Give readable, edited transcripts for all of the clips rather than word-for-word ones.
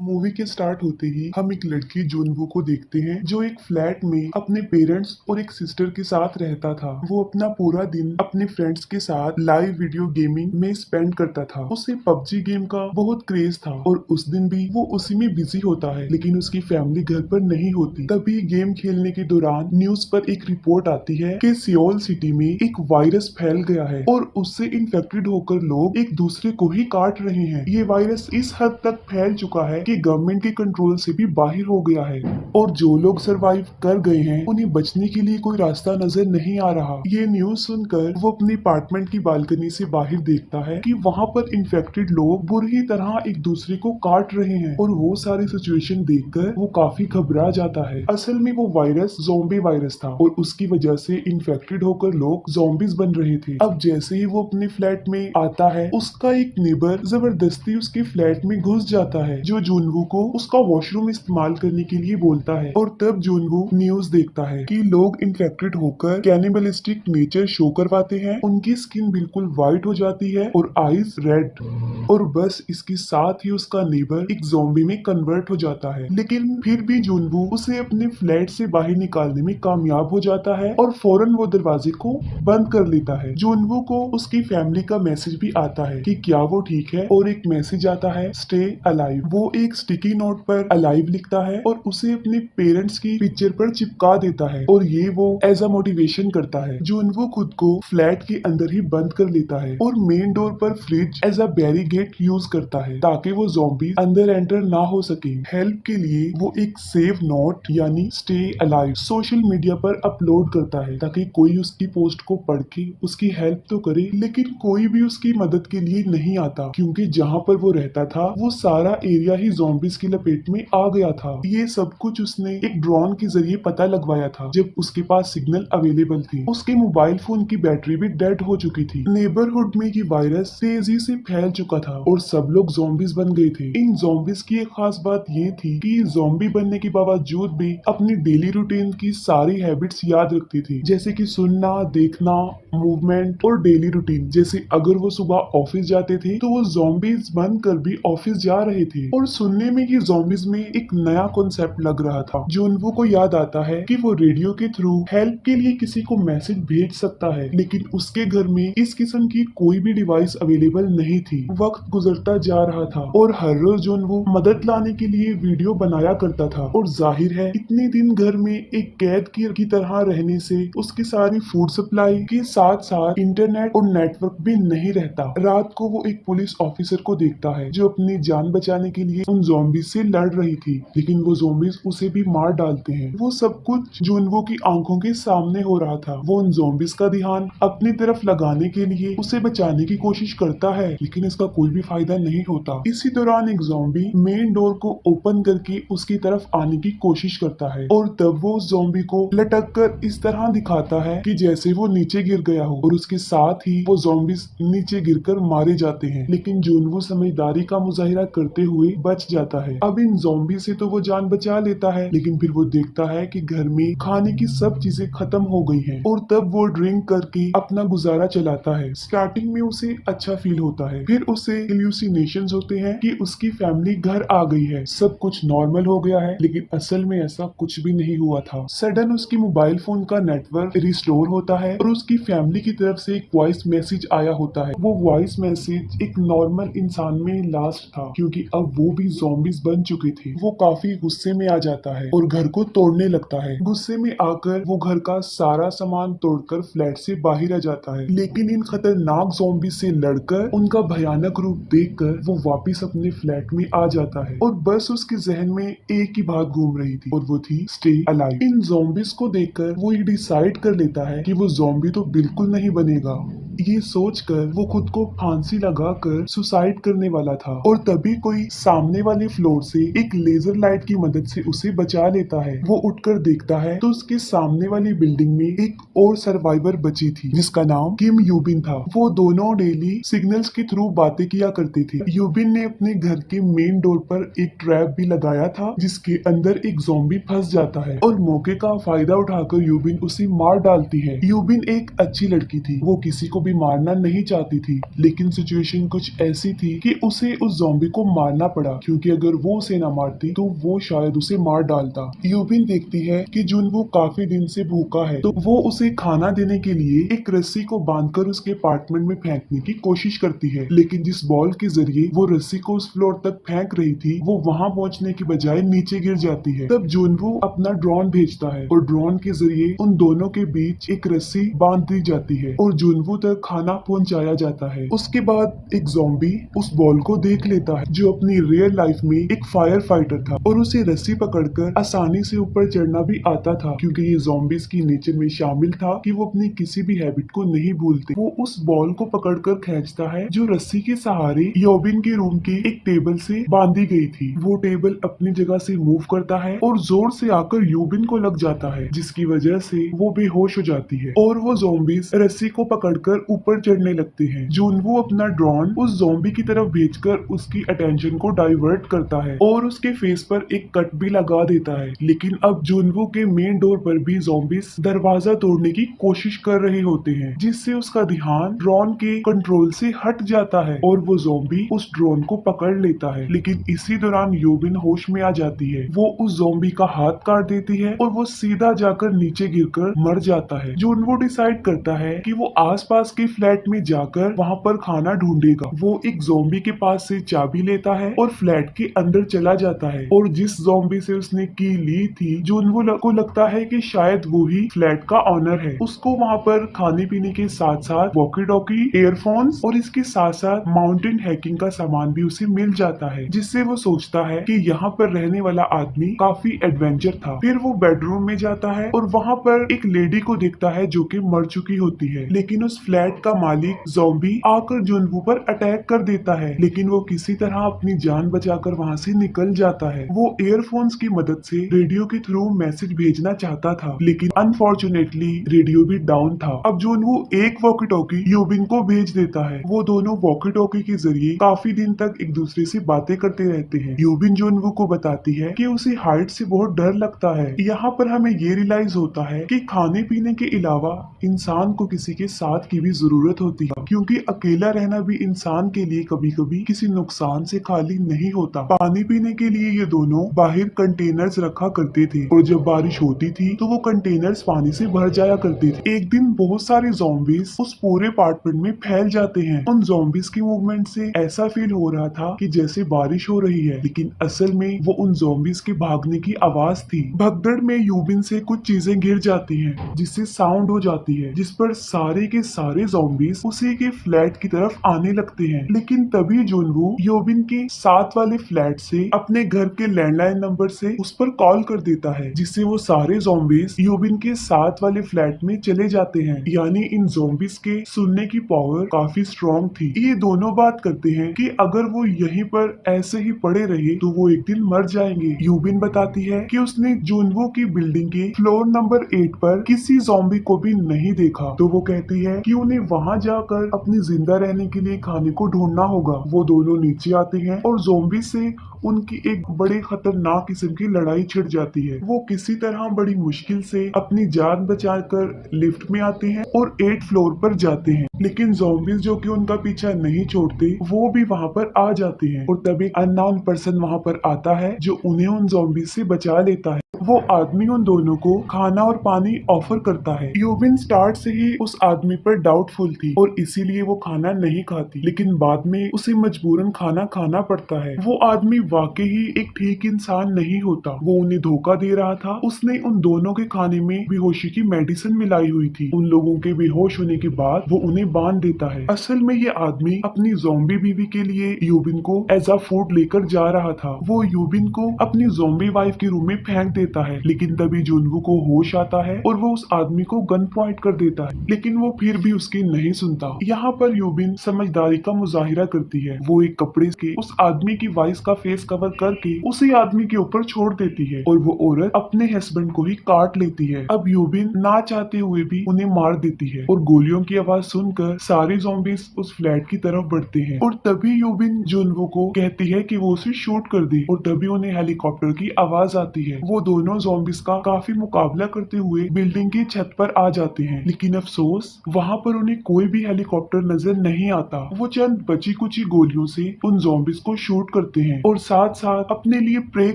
Movie के start होते ही हम एक लड़की जुनवू को देखते हैं जो एक फ्लैट में अपने पेरेंट्स और एक सिस्टर के साथ रहता था। वो अपना पूरा दिन अपने फ्रेंड्स के साथ लाइव वीडियो गेमिंग में स्पेंड करता था। उसे पबजी गेम का बहुत क्रेज था और उस दिन भी वो उसी में बिजी होता है, लेकिन उसकी फैमिली घर पर नहीं होती। तभी गेम खेलने के दौरान न्यूज पर एक रिपोर्ट आती है कि सियोल सिटी में एक वायरस फैल गया है और उससे इन्फेक्टेड होकर लोग एक दूसरे को ही काट रहे हैं। ये वायरस इस हद तक फैल चुका है कि गवर्नमेंट के कंट्रोल से भी बाहर हो गया है और जो लोग सरवाइव कर गए हैं उन्हें बचने के लिए कोई रास्ता नजर नहीं आ रहा। ये न्यूज सुनकर वो अपनी अपार्टमेंट की बालकनी से बाहर देखता है कि वहाँ पर इन्फेक्टेड लोग बुरी तरह एक दूसरे को काट रहे हैं और वो सारी सिचुएशन देखकर वो काफी घबरा जाता है। असल में वो वायरस ज़ोंबी वायरस था और उसकी वजह से इन्फेक्टेड होकर लोग ज़ोंबीज बन रहे थे। अब जैसे ही वो अपने फ्लैट में आता है, उसका एक नेबर जबरदस्ती उसके फ्लैट में घुस जाता है, जो जुनवू को उसका वॉशरूम इस्तेमाल करने के लिए बोलता है। और तब जुनवू न्यूज देखता है कि लोग इन्फेक्टेड होकर कैनिबलिस्टिक नेचर शो करवाते हैं, उनकी स्किन बिल्कुल व्हाइट हो जाती है और आईज रेड, और बस इसके साथ ही उसका नेबर एक ज़ॉम्बी में कन्वर्ट हो जाता है। लेकिन फिर भी जुनवू उसे अपने फ्लैट से बाहर निकालने में कामयाब हो जाता है और फौरन वो दरवाजे को बंद कर लेता है। जुनवू को उसकी फैमिली का मैसेज भी आता है कि क्या वो ठीक है, और एक मैसेज आता है स्टे अलाइव। वो एक स्टिकी नोट पर अलाइव लिखता है और उसे अपने पेरेंट्स की पिक्चर पर चिपका देता है और ये वो एज अ मोटिवेशन करता है। जुनवू खुद को फ्लैट के अंदर ही बंद कर लेता है और मेन डोर पर fridge as a barricade use करता है ताकि वो ज़ॉम्बी अंदर एंटर ना हो सके। हेल्प के लिए वो एक सेव नोट यानी स्टे अलाइव सोशल मीडिया पर अपलोड करता है ताकि कोई उसकी पोस्ट को पढ़ के उसकी हेल्प तो करे, लेकिन कोई भी उसकी मदद के लिए नहीं आता क्योंकि जहाँ पर वो रहता था वो सारा एरिया ही ज़ॉम्बीज की लपेट में आ गया था। ये सब कुछ उसने एक ड्रोन के जरिए पता लगवाया था जब उसके पास सिग्नल अवेलेबल थी। उसके मोबाइल फोन की बैटरी भी डेड हो चुकी थी। नेबरहुड में ये वायरस तेजी से फैल चुका था और सब लोग ज़ॉम्बीज बन गए थे। इन ज़ॉम्बीज की एक खास बात ये थी कि ज़ॉम्बी बनने के बावजूद भी अपनी डेली रूटीन की सारी हैबिट्स याद रखती थी, जैसे कि सुनना, देखना, मूवमेंट और डेली रूटीन। जैसे अगर वो सुबह ऑफिस जाते थे तो वो ज़ॉम्बीज बनकर भी ऑफिस जा रहे थे। और सुनने में ये ज़ॉम्बीज में एक नया कॉन्सेप्ट लग रहा था। जुनवू को याद आता है कि वो रेडियो के थ्रू हेल्प के लिए किसी को मैसेज भेज सकता है, लेकिन उसके घर में इस किस्म की कोई भी डिवाइस अवेलेबल नहीं थी। वक्त गुजरता जा रहा था और हर रोज जुनवू मदद लाने के लिए वीडियो बनाया करता था, और जाहिर है इतने दिन घर में एक कैद की तरह रहने से उसकी सारी फूड सप्लाई के साथ साथ इंटरनेट और नेटवर्क भी नहीं रहता। रात को वो एक पुलिस ऑफिसर को देखता है जो अपनी जान बचाने के लिए उन ज़ॉम्बीज से लड़ रही थी, लेकिन वो ज़ॉम्बीज उसे भी मार डालते हैं। वो सब कुछ जुनवू की आंखों के सामने हो रहा था। वो उन ज़ॉम्बीज का ध्यान अपनी तरफ लगाने के लिए उसे बचाने की कोशिश करता है, लेकिन इसका कोई भी फायदा नहीं होता। इसी दौरान एक ज़ॉम्बी मेन डोर को ओपन करके उसकी तरफ आने की कोशिश करता है और तब वो उस ज़ॉम्बी को लटक कर इस तरह दिखाता है कि जैसे वो नीचे गिर गया हो, और उसके साथ ही वो ज़ॉम्बीज नीचे गिरकर मारे जाते हैं, लेकिन जुनवू समझदारी का मुजाहिरा करते हुए बच जाता है। अब इन ज़ॉम्बी से तो वो जान बचा लेता है, लेकिन फिर वो देखता है कि घर में खाने की सब चीजें खत्म हो गई हैं, और तब वो ड्रिंक करके अपना गुजारा चलाता है। स्टार्टिंग में उसे अच्छा फील होता है, फिर उसे हेल्यूसिनेशंस होते हैं कि उसकी फैमिली घर आ गई है, सब कुछ नॉर्मल हो गया है, लेकिन असल में ऐसा कुछ भी नहीं हुआ था। सडन उसकी मोबाइल फोन का नेटवर्क रिस्टोर होता है और उसकी फैमिली की तरफ से एक वॉइस मैसेज आया होता है। वो वॉइस मैसेज एक नॉर्मल इंसान में लास्ट था, क्योंकि अब वो भी ज़ॉम्बीज बन चुके थे। वो काफी गुस्से में आ जाता है और घर को तोड़ने लगता है। गुस्से में आकर वो घर का सारा सामान तोड़कर फ्लैट से बाहर आ जाता है, लेकिन इन खतरनाक ज़ॉम्बी से लड़कर उनका भयानक रूप देखकर वो वापस अपने फ्लैट में आ जाता है, और बस उसके जहन में एक ही बात घूम रही थी, और वो थी स्टे अलाइव। इन ज़ॉम्बीज को देखकर वो ये डिसाइड कर लेता है कि वो ज़ॉम्बी तो बिल्कुल नहीं बनेगा। ये सोचकर वो खुद को फांसी लगाकर सुसाइड करने वाला था, और तभी कोई सामने वाले फ्लोर से एक लेजर लाइट की मदद से उसे बचा लेता है। वो उठकर देखता है तो उसके सामने वाली बिल्डिंग में एक और सर्वाइवर बची थी जिसका नाम किम यूबिन था। वो दोनों डेली सिग्नल्स के थ्रू बातें किया करते थे। यूबिन ने अपने घर के मेन डोर पर एक ट्रैप भी लगाया था जिसके अंदर एक ज़ॉम्बी फंस जाता है, और मौके का फायदा उठाकर यूबिन उसे मार डालती है। यूबिन एक अच्छी लड़की थी, वो किसी को भी मारना नहीं चाहती थी, लेकिन सिचुएशन कुछ ऐसी थी कि उसे उस ज़ॉम्बी को मारना पड़ा क्योंकि अगर वो उसे न मारती तो वो शायद उसे मार डालता। यूबिन देखती है कि जुनवो काफी दिन से भूखा है, तो वो उसे खाना देने के लिए एक रस्सी को बांधकर उसके अपार्टमेंट में फेंकने की कोशिश करती है, लेकिन जिस बॉल के जरिए वो रस्सी को उस फ्लोर तक फेंक रही थी वो वहां पहुंचने की बजाय नीचे गिर जाती है। तब जुनवो अपना ड्रोन भेजता है और ड्रोन के जरिए उन दोनों के बीच एक रस्सी बांध दी जाती है और जुनवो तक खाना पहुंचाया जाता है। उसके बाद एक ज़ॉम्बी उस बॉल को देख लेता है जो अपनी रियल लाइफ में एक फायर फाइटर था और उसे रस्सी पकड़कर आसानी से ऊपर चढ़ना भी आता था, क्योंकि ये ज़ॉम्बीज की नेचर में शामिल था कि वो अपनी किसी भी हैबिट को नहीं भूलते। वो उस बॉल को पकड़कर खींचता है जो रस्सी के सहारे योबिन के रूम की एक टेबल से बांधी गई थी। वो टेबल अपनी जगह से मूव करता है और जोर से आकर योबिन को लग जाता है, जिसकी वजह से वो बेहोश हो जाती है और वो ज़ॉम्बीज रस्सी को पकड़कर ऊपर चढ़ने लगते हैं। जुनवो अपना ड्रोन उस ज़ॉम्बी की तरफ भेजकर उसकी अटेंशन को डाइवर्ट करता है और उसके फेस पर एक कट भी लगा देता है। लेकिन अब जुनवो के मेन डोर पर भी ज़ॉम्बीज दरवाजा तोड़ने की कोशिश कर रहे होते हैं, जिससे उसका ध्यान ड्रोन के कंट्रोल से हट जाता है और वो ज़ॉम्बी उस ड्रोन को पकड़ लेता है। लेकिन इसी दौरान यूबिन होश में आ जाती है। वो उस ज़ॉम्बी का हाथ काट देती है और वो सीधा जाकर नीचे गिरकर मर जाता है। जुनवो डिसाइड करता है कि वो आसपास के फ्लैट में जाकर वहां पर खाना ढूंढेगा। वो एक ज़ॉम्बी के पास से चाबी लेता है और फ्लैट के अंदर चला जाता है और जिस ज़ॉम्बी से उसने की ली थी, जुनवो को लगता है कि शायद वो ही फ्लैट का ऑनर है। उसको वहां पर खाने पीने के साथ साथ वॉकी टॉकी, एयरफोन्स और इसके साथ साथ माउंटेन हैकिंग का सामान भी उसे मिल जाता है, जिससे वो सोचता है कि यहाँ पर रहने वाला आदमी काफी एडवेंचर था। फिर वो बेडरूम में जाता है और वहाँ पर एक लेडी को देखता है जो कि मर चुकी होती है, लेकिन उस फ्लैट का मालिक ज़ॉम्बी आकर जुनवो पर अटैक कर देता है, लेकिन वो किसी तरह अपनी जान बचाकर वहाँ से निकल जाता है। वो एयरफोन्स की मदद से रेडियो के थ्रू मैसेज भेजना चाहता था, लेकिन अनफॉर्चुनेटली रेडियो भी डाउन था। अब जुनवो एक वॉकी टॉकी यूबिन को भेज देता है। वो दोनों वॉकी टॉकी के जरिए काफी दिन तक एक दूसरे से बातें करते रहते हैं। यूबिन जुनवो को बताती है कि उसे हाइट से बहुत डर लगता है। यहाँ पर हमें ये रियलाइज होता है कि खाने पीने के अलावा इंसान को किसी के साथ की भी जरूरत होती है, क्योंकि अकेला रहना भी इंसान के लिए कभी कभी किसी नुकसान से खाली नहीं होता। पानी पीने के लिए ये दोनों बाहर कंटेनर्स रखा करते थे और जब बारिश होती थी तो वो कंटेनर्स पानी से भर जाया करते थे। एक दिन बहुत सारे ज़ॉम्बीज उस पूरे अपार्टमेंट में फैल जाते हैं। उन ज़ॉम्बीज की मूवमेंट से ऐसा फील हो रहा था कि जैसे बारिश हो रही है, लेकिन असल में वो उन ज़ॉम्बीज के भागने की आवाज थी। भगदड़ में यूबिन से कुछ चीजें गिर जाती हैं, जिससे साउंड हो जाती है, जिस पर सारे के सारे ज़ॉम्बीज उसी के फ्लैट की तरफ आने लगते हैं। लेकिन तभी जुनवो यूबिन के साथ वाले फ्लैट से अपने घर के लैंडलाइन नंबर से उस पर कॉल कर देता है, जिससे वो सारे ज़ॉम्बीज यूबिन के साथ वाले फ्लैट में चले जाते हैं। यानी इन ज़ॉम्बीज के सुनने की पावर काफी स्ट्रॉन्ग थी। ये दोनों बात करते हैं कि अगर वो यहीं पर ऐसे ही पड़े रहे तो वो एक दिन मर जाएंगे। यूबिन बताती है कि उसने जुनवो की बिल्डिंग के फ्लोर नंबर 8 पर किसी ज़ॉम्बी को भी नहीं देखा, तो वो कहती है कि उन्हें वहां जाकर अपनी जिंदा रहने के लिए खाने को ढूंढना होगा। वो दोनों नीचे आते हैं और ज़ॉम्बी से उनकी एक बड़े खतरनाक किस्म की लड़ाई छिड़ जाती है। वो किसी तरह बड़ी मुश्किल से अपनी जान बचाकर लिफ्ट में आते हैं और 8 फ्लोर पर जाते हैं, लेकिन ज़ॉम्बीज जो कि उनका पीछा नहीं छोड़ते वो भी वहां पर आ जाते हैं और तभी अननोन पर्सन वहां पर आता है जो उन्हें उन ज़ॉम्बीज से बचा लेता है। वो आदमी उन दोनों को खाना और पानी ऑफर करता है। यूबिन स्टार्ट से ही उस आदमी पर डाउटफुल थी और इसीलिए वो खाना नहीं खाती, लेकिन बाद में उसे मजबूरन खाना खाना पड़ता है। वो आदमी वाकई ही एक ठीक इंसान नहीं होता, वो उन्हें धोखा दे रहा था। उसने उन दोनों के खाने में बेहोशी की मेडिसिन मिलाई हुई थी। उन लोगों के बेहोश होने के बाद वो उन्हें बांध देता है। असल में ये आदमी अपनी ज़ॉम्बी बीवी के लिए यूबिन को एज अ फूड लेकर जा रहा था। वो यूबिन को अपनी ज़ॉम्बी वाइफ के रूम में फेंक देता है, लेकिन तभी जुनवो को होश आता है और वो उस आदमी को गन पॉइंट कर देता है, लेकिन वो फिर भी उसकी नहीं सुनता। यहाँ पर यूबिन समझदारी का मुजाहिरा करती है। वो एक कपड़े के उस आदमी की वाइफ का फेस कवर करके उसी आदमी के ऊपर छोड़ देती है और वो औरत अपने हस्बैंड को ही काट लेती है। अब यूबिन ना चाहते हुए भी उन्हें मार देती है और गोलियों की आवाज सुनकर सारे ज़ॉम्बीज उस फ्लैट की तरफ बढ़ते हैं और तभी यूबिन जुनवो को कहती है कि वो उसे शूट कर दे और तभी उन्हें हेलीकॉप्टर की आवाज आती है। वो दोनों ज़ॉम्बीज का काफी मुकाबला करते हुए बिल्डिंग की छत पर आ जाते हैं, लेकिन अफसोस वहाँ पर उन्हें कोई भी हेलीकॉप्टर नजर नहीं आता। वो चंद बची कुची गोलियों से उन ज़ॉम्बीज को शूट करते हैं और साथ साथ अपने लिए प्रे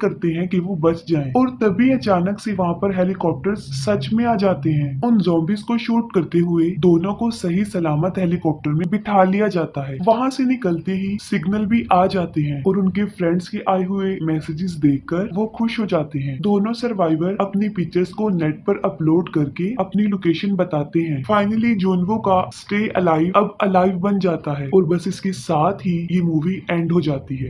करते हैं कि वो बच जाएं। और तभी अचानक से वहाँ पर हेलीकॉप्टर्स सच में आ जाते हैं। उन ज़ॉम्बीज को शूट करते हुए दोनों को सही सलामत हेलीकॉप्टर में बिठा लिया जाता है। वहाँ से निकलते ही सिग्नल भी आ जाते हैं और उनके फ्रेंड्स के आए हुए मैसेजेस देखकर वो खुश हो जाते हैं। दोनों सर्वाइवर अपनी पिक्चर्स को नेट पर अपलोड करके अपनी लोकेशन बताते हैं। फाइनली जोनवो का स्टे अलाइव अब अलाइव बन जाता है और बस इसके साथ ही ये मूवी एंड हो जाती है।